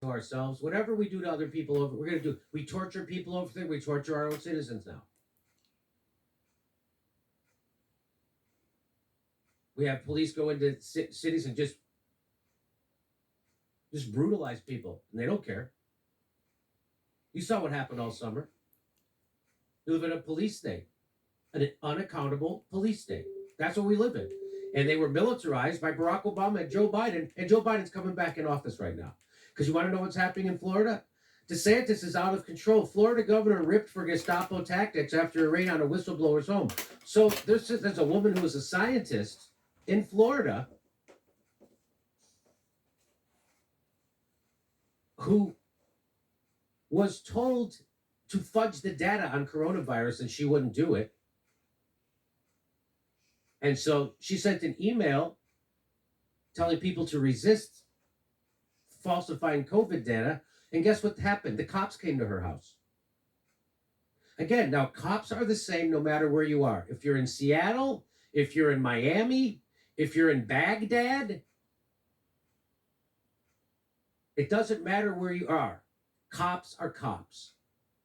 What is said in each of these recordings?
to ourselves. Whatever we do to other people, over we're going to do. We torture people over there. We torture our own citizens now. We have police go into cities and just brutalize people, and they don't care. You saw what happened all summer. We live in a police state, an unaccountable police state. That's what we live in. And they were militarized by Barack Obama and Joe Biden, and Joe Biden's coming back in office right now. Because you want to know what's happening in Florida? DeSantis is out of control. Florida governor ripped for Gestapo tactics after a raid on a whistleblower's home. So there's a woman who was a scientist in Florida who was told to fudge the data on coronavirus, and she wouldn't do it. And so she sent an email telling people to resist falsifying COVID data. And guess what happened? The cops came to her house. Again, now cops are the same no matter where you are. If you're in Seattle, if you're in Miami, if you're in Baghdad, it doesn't matter where you are. Cops are cops.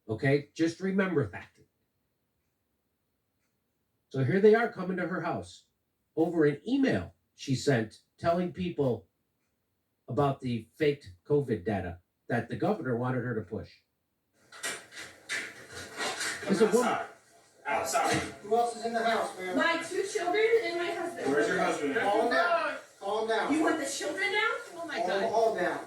Okay? Just remember that. So here they are coming to her house over an email she sent telling people about the faked COVID data that the governor wanted her to push. It's a woman. Outside. Who else is in the house, man? My 2 children and my husband. Where's your husband? Calm down. Calm down. You want the children now? Oh my God. All down.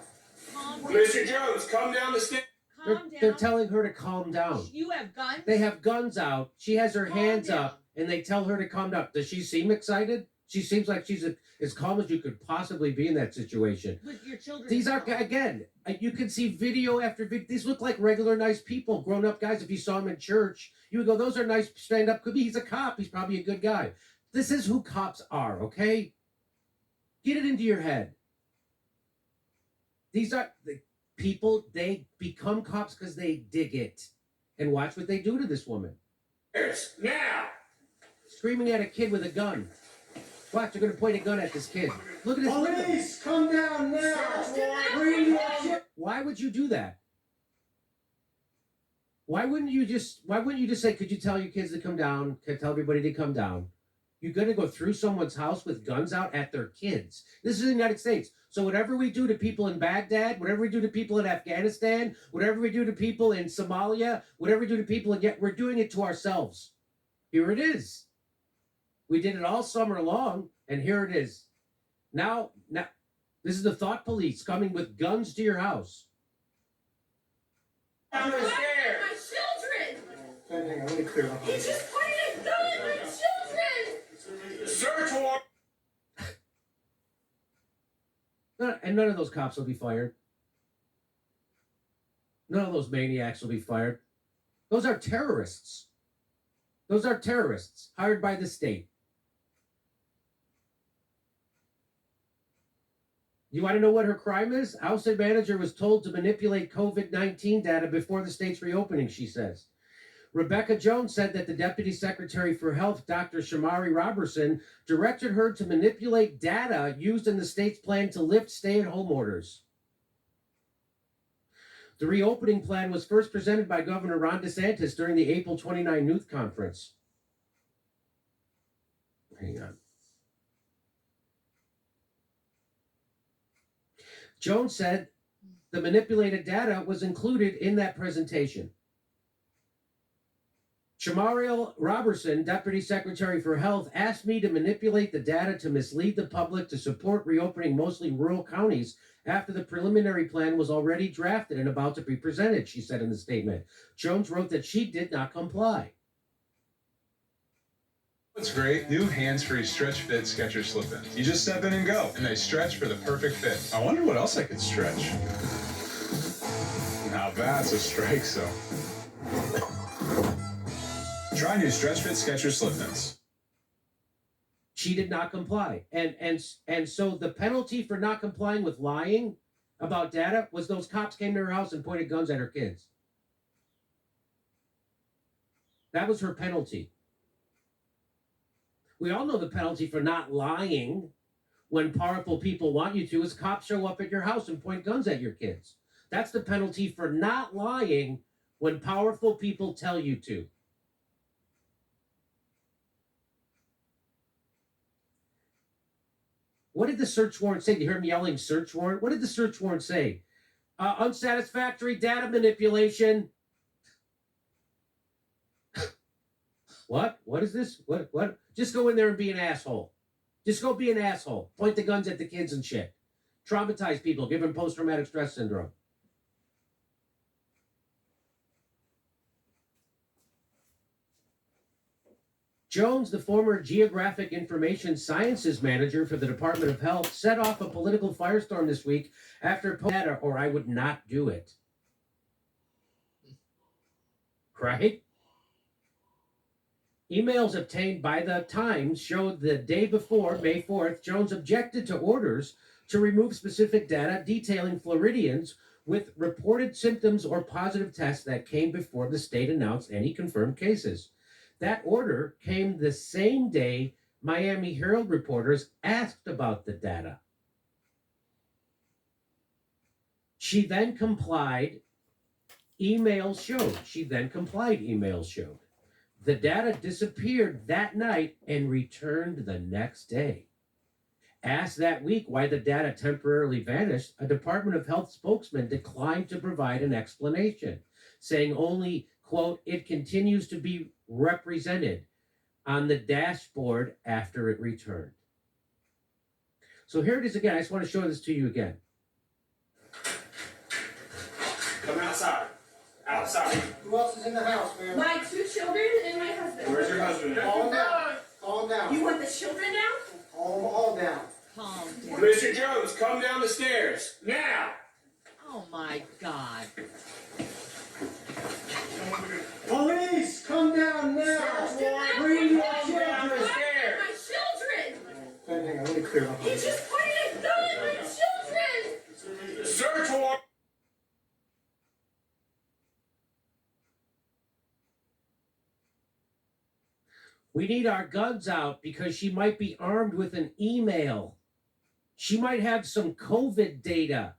Calm down. Mr. Jones, come down the stairs. Calm They're down. telling her to calm down. You have guns? They have guns out. She has her Calm hands down. up, and they tell her to calm down. Does she seem excited? She seems like she's as calm as you could possibly be in that situation. With your children. These are, again, you can see video after video. These look like regular nice people, grown up guys. If you saw them in church, you would go, those are nice stand up. Could be he's a cop. He's probably a good guy. This is who cops are, okay? Get it into your head. These are the people, they become cops because they dig it. And watch what they do to this woman. Now. Screaming at a kid with a gun. Watch, they're going to point a gun at this kid. Look at this. Look at Police, come down now. Search Bring your children. Why would you do that? Why wouldn't you just say, could you tell your kids to come down? Could tell everybody to come down? You're going to go through someone's house with guns out at their kids. This is the United States. So whatever we do to people in Baghdad, whatever we do to people in Afghanistan, whatever we do to people in Somalia, whatever we do to people, and yet we're doing it to ourselves. Here it is. We did it all summer long, and here it is. Now, this is the thought police coming with guns to your house. Down the My stairs. children! Hang on, let me clear up. He just pointed a gun at my children! Search warrant. And none of those cops will be fired. None of those maniacs will be fired. Those are terrorists. Those are terrorists hired by the state. You want to know what her crime is? House manager was told to manipulate COVID-19 data before the state's reopening, she says. Rebecca Jones said that the Deputy Secretary for Health, Dr. Shamari Robertson, directed her to manipulate data used in the state's plan to lift stay-at-home orders. The reopening plan was first presented by Governor Ron DeSantis during the April 29 News Conference. Hang on. Jones said the manipulated data was included in that presentation. Shamariel Robertson, Deputy Secretary for Health, asked me to manipulate the data to mislead the public to support reopening mostly rural counties after the preliminary plan was already drafted and about to be presented, she said in the statement. Jones wrote that she did not comply. What's great? New hands-free stretch fit Skechers slip-ins. You just step in and go, and they stretch for the perfect fit. I wonder what else I could stretch. Now that's a strike zone. Try new stretch fit Skechers slip-ins. She did not comply. And so the penalty for not complying with lying about data was those cops came to her house and pointed guns at her kids. That was her penalty. We all know the penalty for not lying when powerful people want you to is cops show up at your house and point guns at your kids. That's the penalty for not lying when powerful people tell you to. What did the search warrant say? You heard me yelling search warrant? What did the search warrant say? Unsatisfactory data manipulation. What? What is this? What? Just go in there and be an asshole. Just go be an asshole. Point the guns at the kids and shit. Traumatize people. Give them post-traumatic stress syndrome. Jones, the former Geographic Information Sciences manager for the Department of Health, set off a political firestorm this week after data, or I would not do it. Right? Emails obtained by the Times showed the day before, May 4th, Jones objected to orders to remove specific data detailing Floridians with reported symptoms or positive tests that came before the state announced any confirmed cases. That order came the same day Miami Herald reporters asked about the data. She then complied. Emails showed. The data disappeared that night and returned the next day. Asked that week why the data temporarily vanished, a Department of Health spokesman declined to provide an explanation, saying only, quote, it continues to be represented on the dashboard after it returned. So here it is again. I just want to show this to you again. Come outside. Outside. Who else is in the house, man? My 2 children and my husband. Where's your husband at? Calm down. Calm down. You want the children now? Calm all down. Calm down. Mr. Jones, come down the stairs. Now. Oh my God. Police, come down now. Search warrant. Bring your Come down the children. stairs. My children! Hang on, let me clear up. He just pointed a gun at my children! Search warrant. We need our guns out because she might be armed with an email. She might have some COVID data.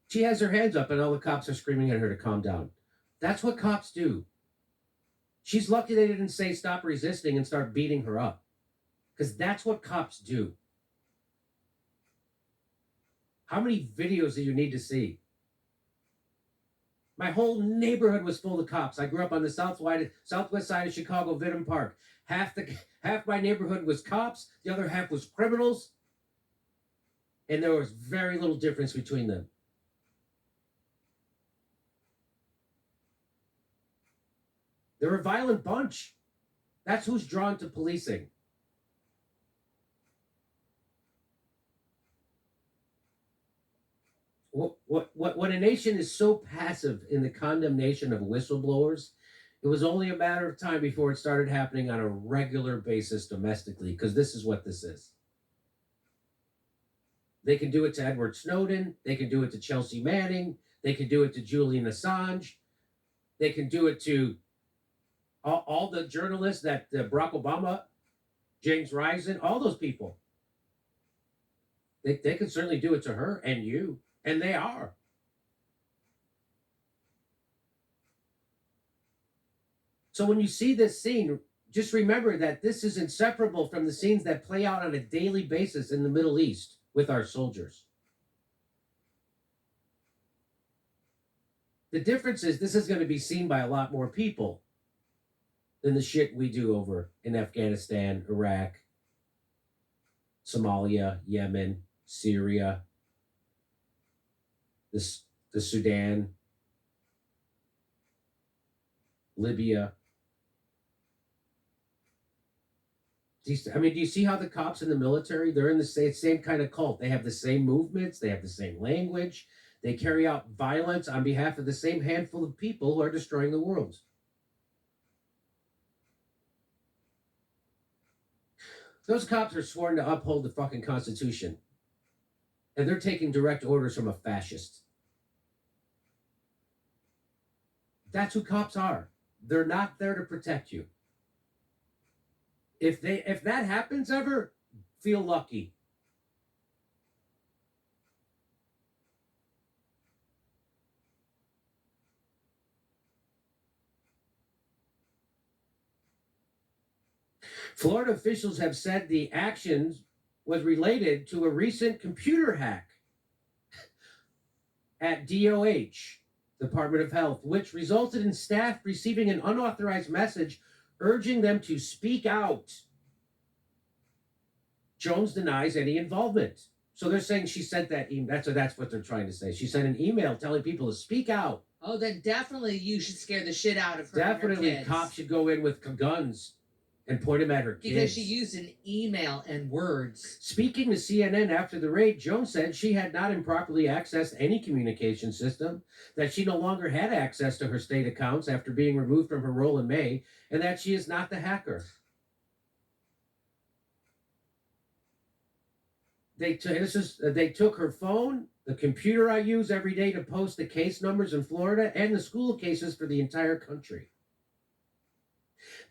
She has her hands up and all the cops are screaming at her to calm down. That's what cops do. She's lucky they didn't say stop resisting and start beating her up. Because that's what cops do. How many videos do you need to see? My whole neighborhood was full of cops. I grew up on the southwest side of Chicago, Vidham Park. Half my neighborhood was cops. The other half was criminals. And there was very little difference between them. They're a violent bunch. That's who's drawn to policing. When a nation is so passive in the condemnation of whistleblowers, it was only a matter of time before it started happening on a regular basis domestically, because this is what this is. They can do it to Edward Snowden. They can do it to Chelsea Manning. They can do it to Julian Assange. They can do it to all the journalists that Barack Obama, James Risen, all those people. They can certainly do it to her and you. And they are. So when you see this scene, just remember that this is inseparable from the scenes that play out on a daily basis in the Middle East with our soldiers. The difference is this is going to be seen by a lot more people than the shit we do over in Afghanistan, Iraq, Somalia, Yemen, Syria, the Sudan, Libya. Do you see how the cops in the military, they're in the same kind of cult. They have the same movements. They have the same language. They carry out violence on behalf of the same handful of people who are destroying the world. Those cops are sworn to uphold the fucking Constitution. And they're taking direct orders from a fascist. That's who cops are. They're not there to protect you. If that happens ever, feel lucky. Florida officials have said the actions was related to a recent computer hack at DOH, Department of Health, which resulted in staff receiving an unauthorized message urging them to speak out. Jones denies any involvement. So they're saying she sent that email. That's what they're trying to say. She sent an email telling people to speak out. Oh, then definitely you should scare the shit out of her. Definitely, and her kids. cops should go in with guns and point them at her kids. Because she used an email and words. Speaking to CNN after the raid, Jones said she had not improperly accessed any communication system, that she no longer had access to her state accounts after being removed from her role in May, and that she is not the hacker. They took her phone, the computer I use every day to post the case numbers in Florida, and the school cases for the entire country.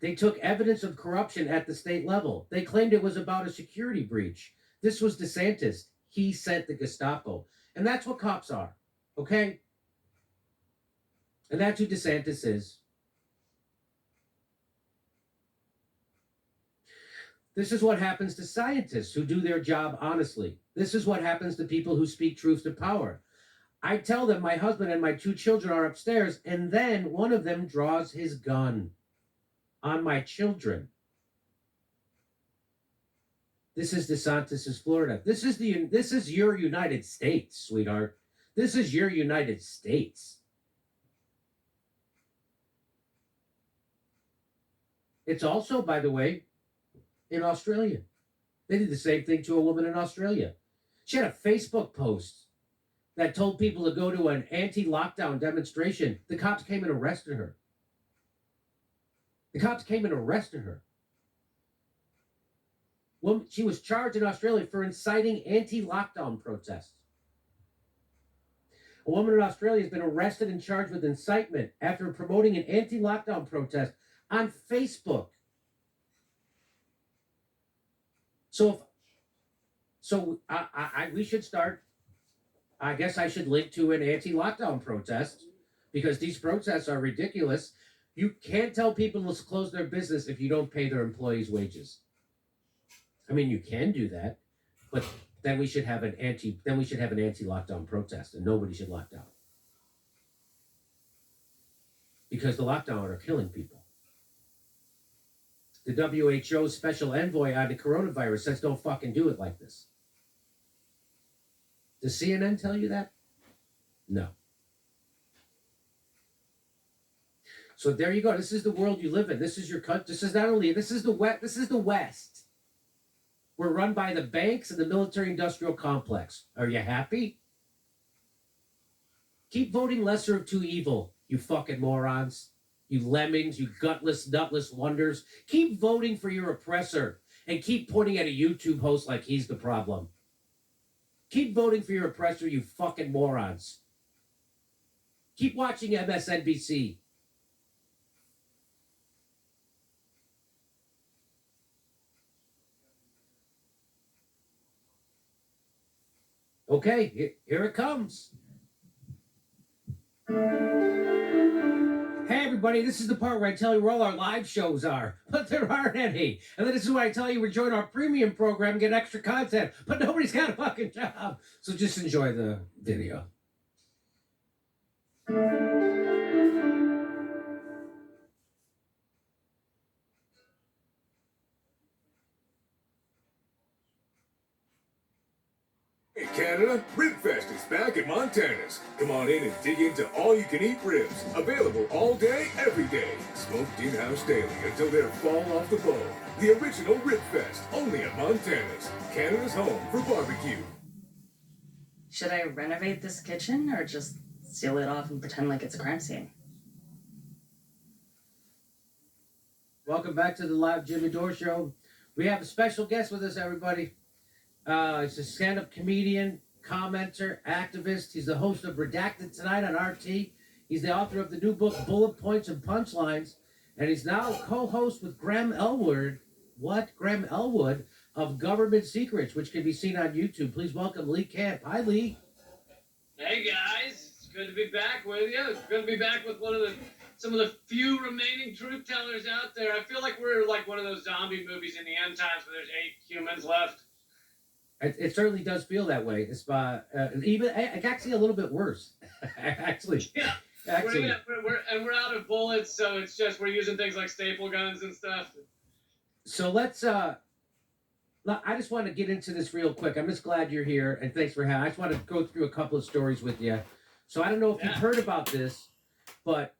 They took evidence of corruption at the state level. They claimed it was about a security breach. This was DeSantis. He sent the Gestapo. And that's what cops are, okay? And that's who DeSantis is. This is what happens to scientists who do their job honestly. This is what happens to people who speak truth to power. I tell them my husband and my 2 children are upstairs, and then one of them draws his gun on my children. This is DeSantis' Florida. This is your United States, sweetheart. This is your United States. It's also, by the way, in Australia. They did the same thing to a woman in Australia. She had a Facebook post that told people to go to an anti-lockdown demonstration. The cops came and arrested her. Well, she was charged in Australia for inciting anti-lockdown protests. A woman in Australia has been arrested and charged with incitement after promoting an anti-lockdown protest on Facebook. We should start. I guess I should link to an anti-lockdown protest because these protests are ridiculous. You can't tell people to close their business if you don't pay their employees' wages. I mean, you can do that, but then we should have an anti-lockdown protest, and nobody should lock down because the lockdown are killing people. The WHO special envoy on the coronavirus says don't fucking do it like this. Does CNN tell you that? No. So there you go. This is the world you live in. This is your country. This is the West. This is the West. We're run by the banks and the military-industrial complex. Are you happy? Keep voting lesser of 2 evil, you fucking morons. You lemmings, you gutless, nutless wonders. Keep voting for your oppressor and keep pointing at a YouTube host like he's the problem. Keep voting for your oppressor, you fucking morons. Keep watching MSNBC. Okay, here it comes. Hey everybody, this is the part where I tell you where all our live shows are, but there aren't any. And then this is where I tell you we join our premium program and get extra content, but nobody's got a fucking job. So just enjoy the video. Hey Canada, Ribfest is back at Montana's. Come on in and dig into all-you-can-eat ribs. Available all day, every day. Smoked in-house daily until they're fall off the bone. The original Ribfest, only at Montana's. Canada's home for barbecue. Should I renovate this kitchen or just seal it off and pretend like it's a crime scene? Welcome back to the live Jimmy Dore Show. We have a special guest with us, everybody. He's a stand-up comedian, commenter, activist. He's the host of Redacted Tonight on RT. He's the author of the new book, Bullet Points and Punchlines. And he's now co-host with Graham Elwood, what? Graham Elwood of Government Secrets, which can be seen on YouTube. Please welcome Lee Camp. Hi, Lee. Hey guys, it's good to be back with you. It's good to be back with some of the few remaining truth tellers out there. I feel like we're like one of those zombie movies in the end times where there's 8 humans left. It certainly does feel that way. It's even actually a little bit worse. actually, Yeah. actually. We're out of bullets, so it's just we're using things like staple guns and stuff. So let's. I just want to get into this real quick. I'm just glad you're here, and thanks for having. I just want to go through a couple of stories with you. So I don't know if you've heard about this, but